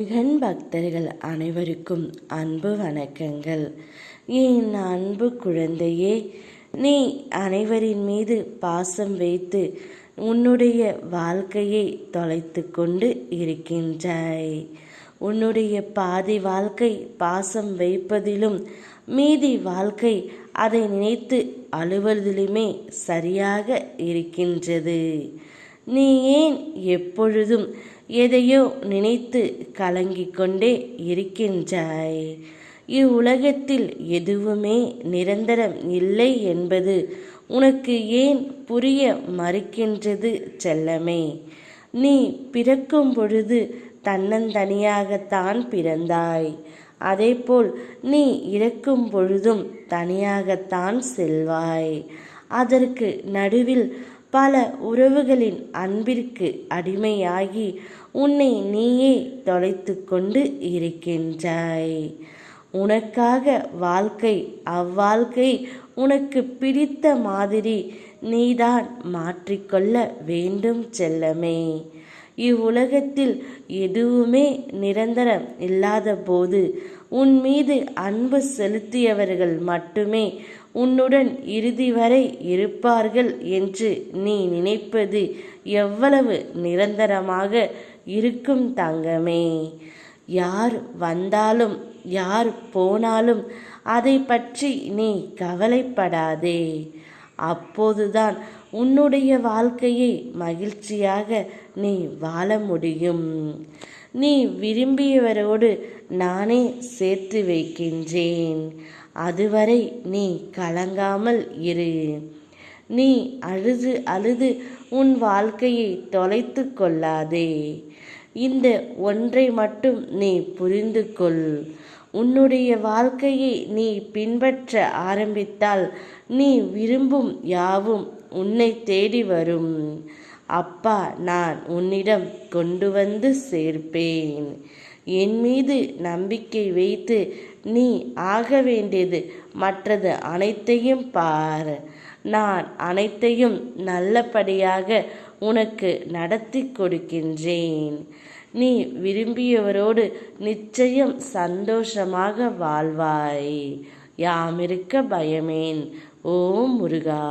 முருகன் பக்தர்கள் அனைவருக்கும் அன்பு வணக்கங்கள். என் அன்பு குழந்தையே, நீ அனைவரின் மீது பாசம் வைத்து உன்னுடைய வாழ்க்கையை தொலைத்து கொண்டு இருக்கின்றாய். உன்னுடைய பாதி வாழ்க்கை பாசம் வைப்பதிலும் மீதி வாழ்க்கை அதை நினைத்து அழுவதிலுமே சரியாக இருக்கின்றது. நீ ஏன் எப்பொழுதும் எதையோ நினைத்து கலங்கிக் கொண்டே இருக்கின்றாய்? இவ்வுலகத்தில் எதுவுமே நிரந்தரம் இல்லை என்பது உனக்கு ஏன் புரிய மறுக்கின்றது செல்லமே? நீ பிறக்கும் பொழுது தன்னந்தனியாகத்தான் பிறந்தாய். அதேபோல் நீ இறக்கும் பொழுதும் தனியாகத்தான் செல்வாய். அதற்கு நடுவில் பல உறவுகளின் அன்பிற்கு அடிமையாகி உன்னை நீயே தொலைத்து கொண்டு இருக்கின்றாய். உனக்காக வாழ்க்கை, அவ்வாழ்க்கை உனக்கு பிடித்த மாதிரி நீதான் மாற்றிக்கொள்ள வேண்டும் செல்லமே. இவ்வுலகத்தில் எதுவுமே நிரந்தரம் இல்லாத போது உன் மீது அன்பு செலுத்தியவர்கள் மட்டுமே உன்னுடன் இறுதி வரை இருப்பார்கள் என்று நீ நினைப்பது எவ்வளவு நிரந்தரமாக இருக்கும் தங்கமே? யார் வந்தாலும் யார் போனாலும் அதை பற்றி நீ கவலைப்படாதே. அப்போதுதான் உன்னுடைய வாழ்க்கையை மகிழ்ச்சியாக நீ வாழ முடியும். நீ விரும்பியவரோடு நானே சேர்த்து வைக்கின்றேன். அதுவரை நீ கலங்காமல் இரு. நீ அழுது அழுது உன் வாழ்க்கையை தொலைத்து கொள்ளாதே. இந்த ஒன்றை மட்டும் நீ புரிந்து கொள். உன்னுடைய வாழ்க்கையை நீ பின்பற்ற ஆரம்பித்தால் நீ விரும்பும் யாவும் உன்னை தேடி வரும். அப்பா நான் உன்னிடம் கொண்டு வந்து சேர்ப்பேன். என் மீது நம்பிக்கை வைத்து நீ ஆக வேண்டியது மற்றது அனைத்தையும் பார். நான் அனைத்தையும் நல்லபடியாக உனக்கு நடத்தி கொடுக்கின்றேன். நீ விரும்பியவரோடு நிச்சயம் சந்தோஷமாக வாழ்வாய். யாமிருக்க பயமேன். ஓம் முருகா.